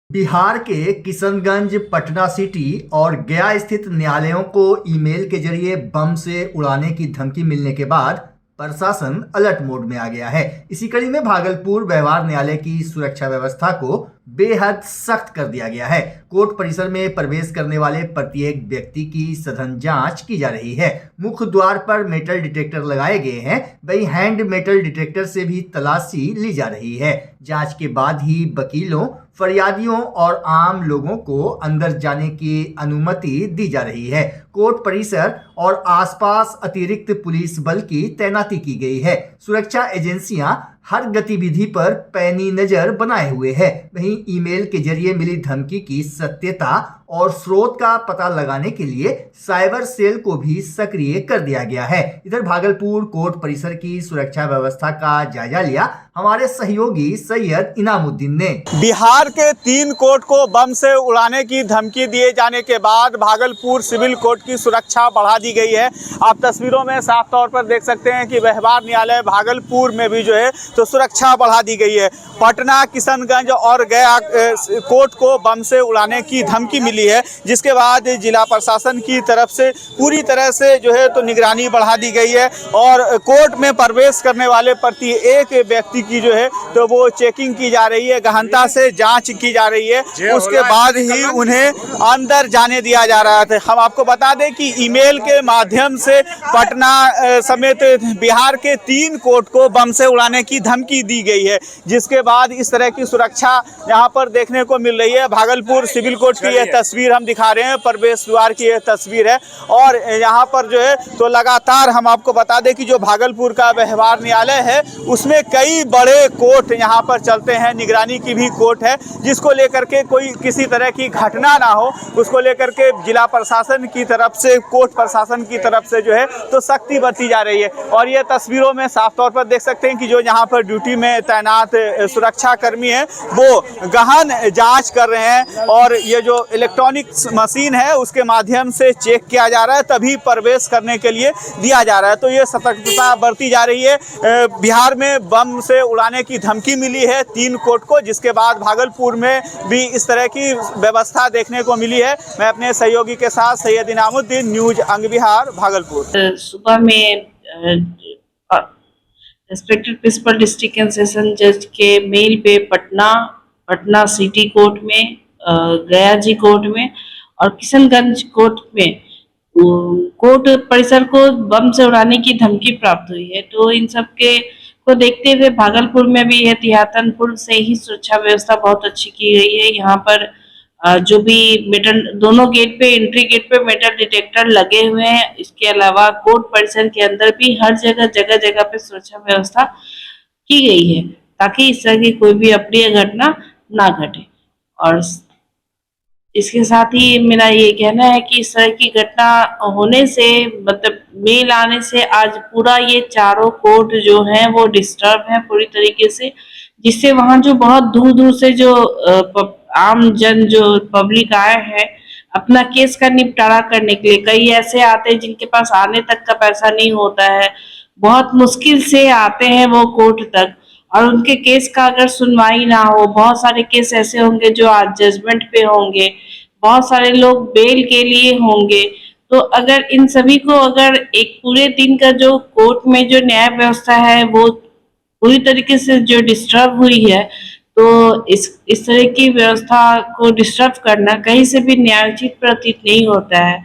बिहार के किशनगंज, पटना सिटी और गया स्थित न्यायालयों को ईमेल के जरिए बम से उड़ाने की धमकी मिलने के बाद प्रशासन अलर्ट मोड में आ गया है। इसी कड़ी में भागलपुर व्यवहार न्यायालय की सुरक्षा व्यवस्था को बेहद सख्त कर दिया गया है। कोर्ट परिसर में प्रवेश करने वाले प्रत्येक व्यक्ति की सघन जांच की जा रही है। मुख्य द्वार पर मेटल डिटेक्टर लगाए गए हैं, वहीं हैंड मेटल डिटेक्टर से भी तलाशी ली जा रही है। जांच के बाद ही वकीलों, फरियादियों और आम लोगों को अंदर जाने की अनुमति दी जा रही है। कोर्ट परिसर और आसपास अतिरिक्त पुलिस बल की तैनाती की गई है। सुरक्षा एजेंसियां हर गतिविधि पर पैनी नजर बनाए हुए हैं। वहीं ईमेल के जरिए मिली धमकी की सत्यता और स्रोत का पता लगाने के लिए साइबर सेल को भी सक्रिय कर दिया गया है। इधर भागलपुर कोर्ट परिसर की सुरक्षा व्यवस्था का जायजा लिया हमारे सहयोगी सैयद इनामुद्दीन ने। बिहार के 3 कोर्ट को बम से उड़ाने की धमकी दिए जाने के बाद भागलपुर सिविल कोर्ट की सुरक्षा बढ़ा दी गई है। आप तस्वीरों में साफ तौर पर देख सकते हैं कि व्यवहार न्यायालय भागलपुर में भी जो है तो सुरक्षा बढ़ा दी गई है। पटना, किशनगंज और गया कोर्ट को बम से उड़ाने की धमकी मिली है, जिसके बाद जिला प्रशासन की तरफ से पूरी तरह से जो है तो निगरानी बढ़ा दी गई है और कोर्ट में प्रवेश करने वाले प्रति एक व्यक्ति की जो है तो वो चेकिंग की जा रही है, गहनता से जांच की जा रही है। उसके बाद ही उन्हें अंदर जाने दिया जा रहा था। हम आपको बता दें कि ईमेल के माध्यम से पटना समेत बिहार के 3 कोर्ट को बम से उड़ाने की धमकी दी गई है, जिसके बाद इस तरह की सुरक्षा यहाँ पर देखने को मिल रही है। भागलपुर सिविल कोर्ट की यह तस्वीर हम दिखा रहे हैं, प्रवेश द्वार की यह तस्वीर है और यहाँ पर जो है तो लगातार हम आपको बता दें कि जो भागलपुर का व्यवहार न्यायालय है उसमें कई बड़े कोर्ट यहाँ पर चलते हैं, निगरानी की भी कोर्ट है, जिसको लेकर के कोई किसी तरह की घटना ना हो उसको लेकर के जिला प्रशासन की तरफ से, कोर्ट प्रशासन की तरफ से जो है तो सख्ती बरती जा रही है। और ये तस्वीरों में साफ तौर पर देख सकते हैं कि जो यहाँ पर ड्यूटी में तैनात सुरक्षा कर्मी हैं वो गहन जांच कर रहे हैं और ये जो इलेक्ट्रॉनिक मशीन है उसके माध्यम से चेक किया जा रहा है, तभी प्रवेश करने के लिए दिया जा रहा है। तो ये सतर्कता बरती जा रही है। बिहार में बम से उड़ाने की धमकी मिली है 3 कोर्ट को, जिसके बाद भागलपुर में भी इस तरह की व्यवस्था देखने को मिली है। मैं अपने सहयोगी के साथ सैयद इनामुद्दीन, न्यूज अंग बिहार, भागलपुर। सुबह में respected principal district and session जज के मेल पे पटना सिटी कोर्ट में, गया जी कोर्ट में और किशनगंज कोर्ट में कोर्ट परिसर को बम से उड़ाने की धमकी प्राप्त हुई है। तो इन सब के को देखते हुए भागलपुर में भी एहतियातन पूर्व से ही सुरक्षा व्यवस्था बहुत अच्छी की गई है। यहाँ पर जो भी मेटल, दोनों गेट पे, एंट्री गेट पे मेटल डिटेक्टर लगे हुए हैं। इसके अलावा कोर्ट परिसर के अंदर भी हर जगह जगह पे सुरक्षा व्यवस्था की गई है ताकि इस तरह की कोई भी अप्रिय घटना ना घटे। और इसके साथ ही मेरा ये कहना है कि इस तरह की घटना होने से, मतलब मेल आने से आज पूरा ये चारों कोर्ट जो हैं वो डिस्टर्ब हैं पूरी तरीके से, जिससे वहाँ जो बहुत दूर दूर से जो आम जन, जो पब्लिक आए हैं अपना केस का निपटारा करने के लिए, कई ऐसे आते हैं जिनके पास आने तक का पैसा नहीं होता है, बहुत मुश्किल से आते हैं वो कोर्ट तक, और उनके केस का अगर सुनवाई ना हो, बहुत सारे केस ऐसे होंगे जो आज जजमेंट पे होंगे, बहुत सारे लोग बेल के लिए होंगे। तो अगर इन सभी को, अगर एक पूरे दिन का जो कोर्ट में जो न्याय व्यवस्था है वो पूरी तरीके से जो डिस्टर्ब हुई है, तो इस तरह की व्यवस्था को डिस्टर्ब करना कहीं से भी न्यायोचित प्रतीत नहीं होता है।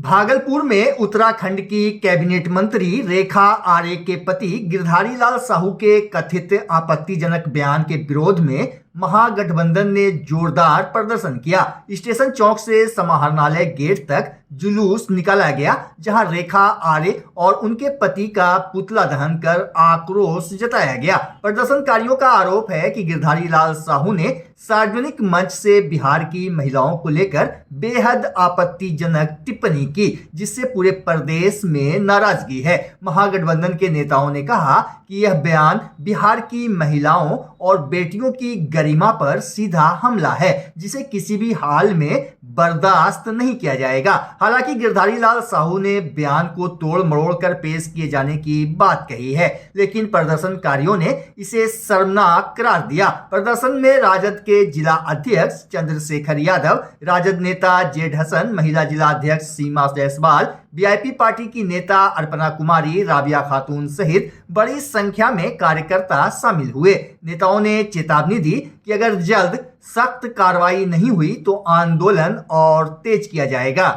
भागलपुर में उत्तराखंड की कैबिनेट मंत्री रेखा आर्य के पति गिरधारी लाल साहू के कथित आपत्तिजनक बयान के विरोध में महागठबंधन ने जोरदार प्रदर्शन किया। स्टेशन चौक से समाहरणालय गेट तक जुलूस निकाला गया, जहां रेखा आर्य और उनके पति का पुतला दहन कर आक्रोश जताया गया। प्रदर्शनकारियों का आरोप है कि गिरधारी लाल साहू ने सार्वजनिक मंच से बिहार की महिलाओं को लेकर बेहद आपत्तिजनक टिप्पणी की, जिससे पूरे प्रदेश में नाराजगी है। महागठबंधन के नेताओं ने कहा कि यह बयान बिहार की महिलाओं और बेटियों की गरिमा पर सीधा हमला है जिसे किसी भी हाल में बर्दाश्त नहीं किया जाएगा। हालांकि गिरधारी लाल साहू ने बयान को तोड़ मरोड़ कर पेश किए जाने की बात कही है, लेकिन प्रदर्शनकारियों ने इसे शर्मनाक करार दिया। प्रदर्शन में राजद के जिला अध्यक्ष चंद्रशेखर यादव, राजद नेता जेड हसन, महिला जिला अध्यक्ष सीमा जायसवाल, वीआईपी पार्टी की नेता अर्पणा कुमारी, राबिया खातून सहित बड़ी संख्या में कार्यकर्ता शामिल हुए। नेताओं ने चेतावनी दी कि अगर जल्द सख्त कार्रवाई नहीं हुई तो आंदोलन और तेज किया जाएगा।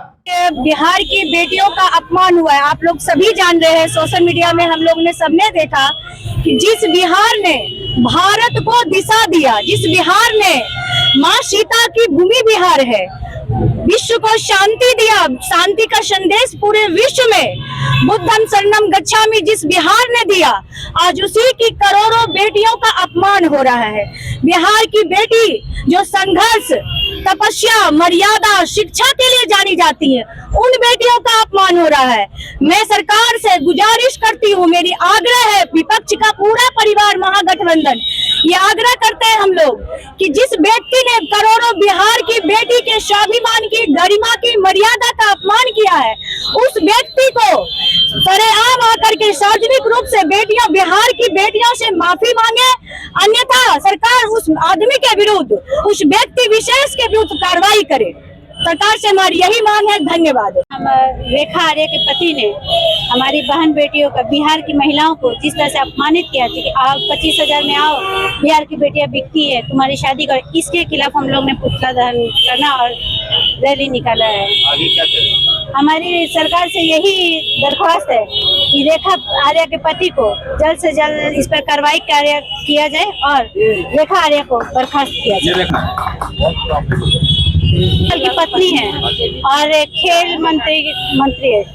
बिहार की बेटियों का अपमान हुआ है, आप लोग सभी जान रहे हैं, सोशल मीडिया में हम लोग ने सबने देखा कि जिस बिहार ने भारत को दिशा दिया, जिस बिहार ने माँ सीता की भूमि बिहार है, विश्व को शांति दिया, शांति का संदेश पूरे विश्व में बुद्धम शरणम गच्छामि जिस बिहार ने दिया, आज उसी की करोड़ों बेटियों का अपमान हो रहा है। बिहार की बेटी जो संघर्ष, तपस्या, मर्यादा, शिक्षा के लिए जानी जाती है, उन बेटियों का अपमान हो रहा है। मैं सरकार से गुजारिश करती हूँ, मेरी आग्रह है, विपक्ष का पूरा परिवार महागठबंधन ये आग्रह करते हैं हम लोग कि जिस व्यक्ति ने करोड़ों बिहार की बेटी के स्वाभिमान की, गरिमा की, मर्यादा का अपमान किया है, उस व्यक्ति को सरेआम आकर के सार्वजनिक रूप से बेटियां, बिहार की बेटियों से माफी मांगे, अन्यथा सरकार उस आदमी के विरुद्ध, उस व्यक्ति विशेष के विरुद्ध कार्रवाई करे। सरकार से हमारी यही मांग है। धन्यवाद। हम रेखा आर्य के पति ने हमारी बहन बेटियों का, बिहार की महिलाओं को जिस तरह से अपमानित किया था कि आप 25,000 में आओ, बिहार की बेटियां बिकती है, तुम्हारी शादी कर, इसके खिलाफ हम लोग ने पुतला दहन करना और रैली निकाला है। आगे क्या करें? हमारी सरकार से यही दरख्वास्त है कि रेखा आर्य के पति को जल्द से जल्द इस पर कार्रवाई किया जाए और रेखा आर्य को बर्खास्त किया जाए। की पत्नी है और खेल मंत्री है।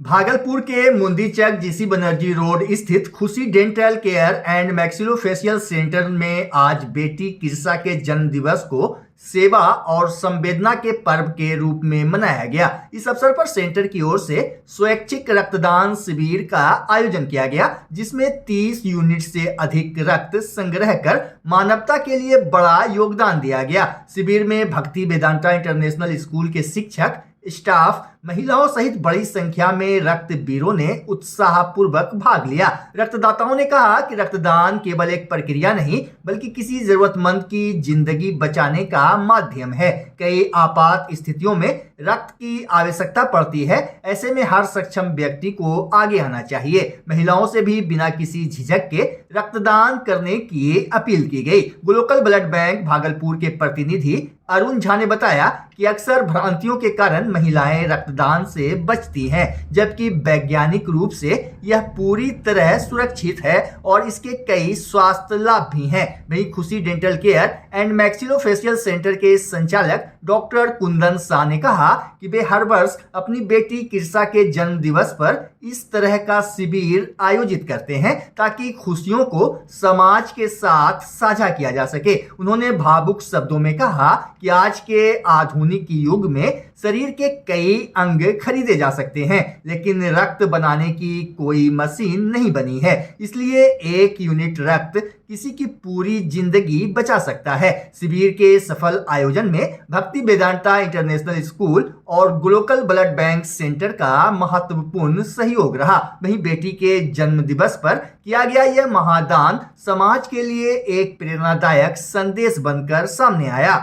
भागलपुर के मुंदीचक जीसी बनर्जी रोड स्थित खुशी dental care and maxillofacial centre में आज बेटी किरसा के जन्म दिवस को सेवा और संवेदना के पर्व के रूप में मनाया गया। इस अवसर पर सेंटर की ओर से स्वैच्छिक रक्तदान शिविर का आयोजन किया गया, जिसमें 30 यूनिट से अधिक रक्त संग्रह कर मानवता के लिए बड़ा योगदान दिया गया। शिविर में भक्ति वेदांता इंटरनेशनल स्कूल के शिक्षक, स्टाफ, महिलाओं सहित बड़ी संख्या में रक्तवीरों ने उत्साहपूर्वक भाग लिया। रक्तदाताओं ने कहा कि रक्तदान केवल एक प्रक्रिया नहीं बल्कि किसी जरूरतमंद की जिंदगी बचाने का माध्यम है। कई आपात स्थितियों में रक्त की आवश्यकता पड़ती है, ऐसे में हर सक्षम व्यक्ति को आगे आना चाहिए। महिलाओं से भी बिना किसी झिझक के रक्तदान करने की अपील की गई। ग्लोबल ब्लड बैंक भागलपुर के प्रतिनिधि अरुण झा ने बताया कि अक्सर भ्रांतियों के कारण महिलाएं रक्तदान से बचती हैं, जबकि वैज्ञानिक रूप से यह पूरी तरह सुरक्षित है और इसके कई स्वास्थ्य लाभ भी हैं। वहीं खुशी dental care and maxillofacial centre के संचालक डॉक्टर कुंदन शाह ने कहा कि वे हर वर्ष अपनी बेटी किरसा के जन्म दिवस पर इस तरह का शिविर आयोजित करते हैं ताकि खुशियों को समाज के साथ साझा किया जा सके। उन्होंने भावुक शब्दों में कहा कि आज के आधुनिक युग में शरीर के कई अंग खरीदे जा सकते हैं, लेकिन रक्त बनाने की कोई मशीन नहीं बनी है, इसलिए 1 यूनिट रक्त किसी की पूरी जिंदगी बचा सकता है। शिविर के सफल आयोजन में भक्ति वेदांता इंटरनेशनल स्कूल और ग्लोबल ब्लड बैंक सेंटर का महत्वपूर्ण सहयोग रहा। वहीं बेटी के जन्म दिवस पर किया गया यह महादान समाज के लिए एक प्रेरणादायक संदेश बनकर सामने आया।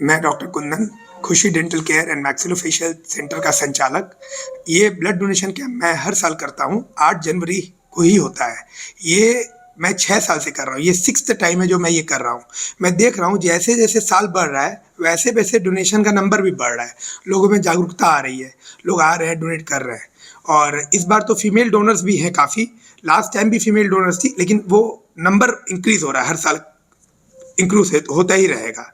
मैं डॉक्टर कुंदन, खुशी dental care and maxillofacial centre का संचालक। ये ब्लड डोनेशन कैंप मैं हर साल करता हूँ, 8 जनवरी को ही होता है। ये मैं 6 साल से कर रहा हूँ, ये 6th टाइम है जो मैं ये कर रहा हूँ। मैं देख रहा हूँ जैसे जैसे साल बढ़ रहा है वैसे वैसे डोनेशन का नंबर भी बढ़ रहा है, लोगों में जागरूकता आ रही है, लोग आ रहे हैं, डोनेट कर रहे हैं। और इस बार तो फीमेल डोनर्स भी हैं काफ़ी, लास्ट टाइम भी फीमेल डोनर्स थी, लेकिन वो नंबर इंक्रीज हो रहा है, हर साल इंक्रीज होता ही रहेगा।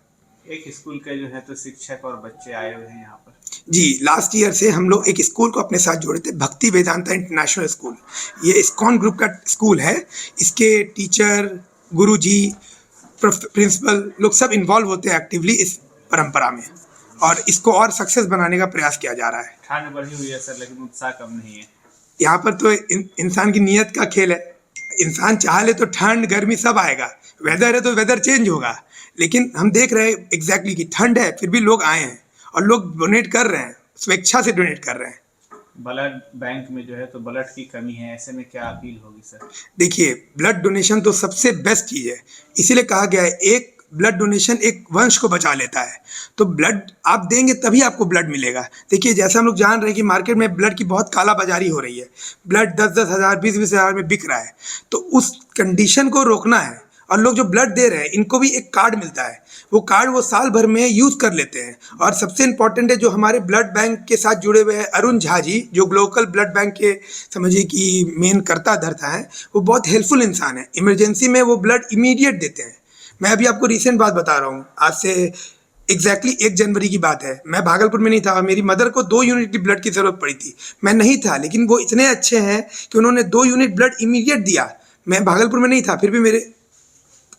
एक स्कूल के जो है तो शिक्षक और बच्चे आए हुए हैं यहाँ पर। जी, लास्ट ईयर से हम लोग एक स्कूल को अपने साथ जोड़े थे, भक्ति वेदांता इंटरनेशनल स्कूल। ये इस्कॉन ग्रुप का स्कूल है। इसके टीचर, गुरुजी, प्रिंसिपल लोग सब इन्वॉल्व होते हैं एक्टिवली इस परंपरा में। और इसको और सक्सेस बनाने का प्रयास किया जा रहा है। ठंड बढ़ी हुई है सर, लेकिन उत्साह कम नहीं है। यहाँ पर तो इंसान की नीयत का खेल है। इंसान चाह ले तो ठंड गर्मी सब आएगा, वेदर है तो वेदर चेंज होगा। लेकिन हम देख रहे हैं एग्जैक्टली कि ठंड है फिर भी लोग आए हैं और लोग डोनेट कर रहे हैं, स्वेच्छा से डोनेट कर रहे हैं। ब्लड बैंक में जो है तो ब्लड की कमी है, ऐसे में क्या अपील होगी सर? देखिए, ब्लड डोनेशन तो सबसे बेस्ट चीज़ है। इसीलिए कहा गया है एक ब्लड डोनेशन एक वंश को बचा लेता है। तो ब्लड आप देंगे तभी आपको ब्लड मिलेगा। देखिए, जैसे हम लोग जान रहे हैं कि मार्केट में ब्लड की बहुत कालाबाजारी हो रही है, ब्लड 10-10 हज़ार 20-20 हज़ार में बिक रहा है। तो उस कंडीशन को रोकना है। और लोग जो ब्लड दे रहे हैं इनको भी एक कार्ड मिलता है, वो कार्ड वो साल भर में यूज़ कर लेते हैं। और सबसे इम्पॉर्टेंट है जो हमारे ब्लड बैंक के साथ जुड़े हुए हैं अरुण झा जी, जो ग्लोबल ब्लड बैंक के समझिए कि मेन कर्ता धर्ता है, वो बहुत हेल्पफुल इंसान है। इमरजेंसी में वो ब्लड इमीडिएट देते हैं। मैं अभी आपको रिसेंट बात बता रहा हूँ, आज से एग्जैक्टली 1 जनवरी की बात है। मैं भागलपुर में नहीं था और मेरी मदर को 2 यूनिट की ब्लड की ज़रूरत पड़ी थी। मैं नहीं था, लेकिन वो इतने अच्छे हैं कि उन्होंने 2 यूनिट ब्लड इमीडिएट दिया। मैं भागलपुर में नहीं था, फिर भी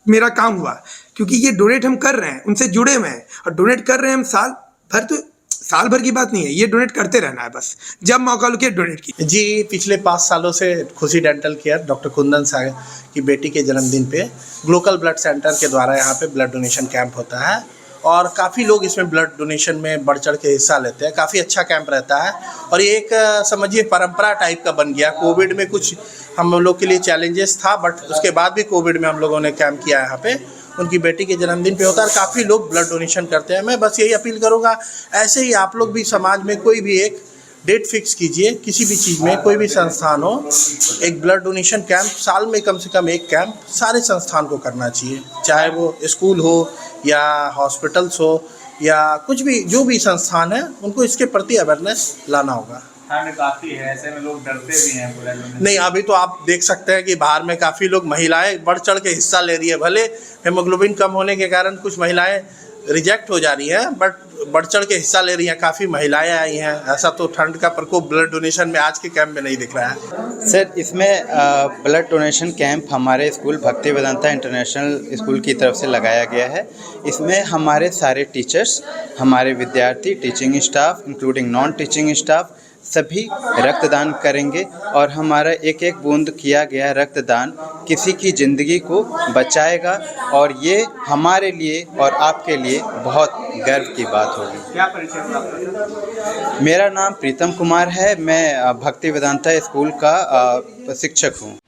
मेरा काम हुआ, क्योंकि ये डोनेट हम कर रहे हैं, उनसे जुड़े हुए हैं और डोनेट कर रहे हैं हम साल भर। तो साल भर की बात नहीं है, ये डोनेट करते रहना है, बस जब मौका लगे डोनेट की। जी, पिछले 5 सालों से खुशी डेंटल केयर डॉक्टर कुंदन साहब की बेटी के जन्मदिन पे ग्लोबल ब्लड सेंटर के द्वारा यहाँ पे ब्लड डोनेशन कैंप होता है और काफ़ी लोग इसमें ब्लड डोनेशन में बढ़ चढ़ के हिस्सा लेते हैं। काफ़ी अच्छा कैंप रहता है और ये एक समझिए परंपरा टाइप का बन गया। कोविड में कुछ हम लोग के लिए चैलेंजेस था, बट उसके बाद भी कोविड में हम लोगों ने कैंप किया यहाँ पे। उनकी बेटी के जन्मदिन पे होता है और काफ़ी लोग ब्लड डोनेशन करते हैं। मैं बस यही अपील करूँगा, ऐसे ही आप लोग भी समाज में कोई भी एक डेट फिक्स कीजिए, किसी भी चीज़ में कोई भी संस्थान हो, एक ब्लड डोनेशन कैंप साल में कम से कम एक कैंप सारे संस्थान को करना चाहिए, चाहे वो स्कूल हो या हॉस्पिटल्स हो या कुछ भी, जो भी संस्थान है उनको इसके प्रति अवेयरनेस लाना होगा। ठंड काफ़ी है, ऐसे में लोग डरते भी हैं ब्लड डोनेशन। नहीं, अभी तो आप देख सकते हैं कि बाहर में काफ़ी लोग, महिलाएं बढ़ चढ़ के हिस्सा ले रही है। भले हेमोग्लोबिन कम होने के कारण कुछ महिलाएं रिजेक्ट हो जा रही हैं, बट बढ़ चढ़ के हिस्सा ले रही हैं। काफ़ी महिलाएं आई हैं। ऐसा तो ठंड का प्रकोप ब्लड डोनेशन में आज के कैंप में नहीं दिख रहा है। सर, इसमें ब्लड डोनेशन कैंप हमारे स्कूल भक्ति वेदांता इंटरनेशनल स्कूल की तरफ से लगाया गया है। इसमें हमारे सारे टीचर्स, हमारे विद्यार्थी, teaching staff including non teaching staff सभी रक्तदान करेंगे और हमारा एक एक बूंद किया गया रक्तदान किसी की ज़िंदगी को बचाएगा और ये हमारे लिए और आपके लिए बहुत गर्व की बात होगी। क्या परिचय प्राप्त? मेरा नाम प्रीतम कुमार है। मैं भक्ति वेदांता स्कूल का शिक्षक हूँ।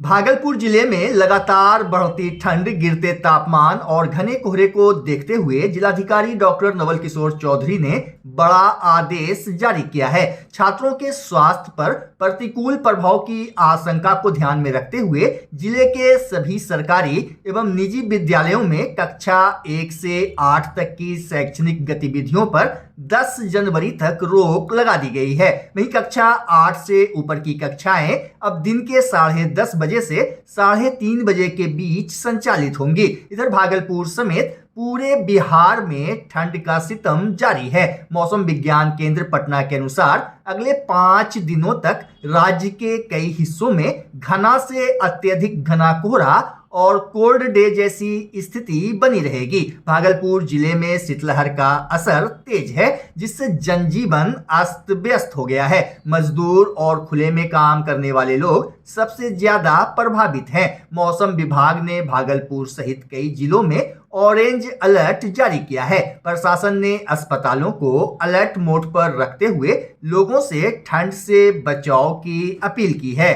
भागलपुर जिले में लगातार बढ़ती ठंड, गिरते तापमान और घने कोहरे को देखते हुए जिलाधिकारी डॉक्टर नवल किशोर चौधरी ने बड़ा आदेश जारी किया है। छात्रों के स्वास्थ्य पर प्रतिकूल प्रभाव की आशंका को ध्यान में रखते हुए जिले के सभी सरकारी एवं निजी विद्यालयों में कक्षा 1 से 8 तक की शैक्षणिक गतिविधियों पर 10 जनवरी तक रोक लगा दी गई है। वहीं कक्षा 8 से ऊपर की कक्षाएं अब दिन के 10:30 बजे से 3:30 बजे के बीच संचालित होंगी। इधर भागलपुर समेत पूरे बिहार में ठंड का सितम जारी है। मौसम विज्ञान केंद्र पटना के अनुसार अगले 5 दिनों तक राज्य के कई हिस्सों में घना से अत्यधिक घना कोहरा और कोल्ड डे जैसी स्थिति बनी रहेगी। भागलपुर जिले में शीतलहर का असर तेज है, जिससे जनजीवन अस्त व्यस्त हो गया है। मजदूर और खुले में काम करने वाले लोग सबसे ज्यादा प्रभावित हैं। मौसम विभाग ने भागलपुर सहित कई जिलों में ऑरेंज अलर्ट जारी किया है। प्रशासन ने अस्पतालों को अलर्ट मोड पर रखते हुए लोगों से ठंड से बचाव की अपील की है।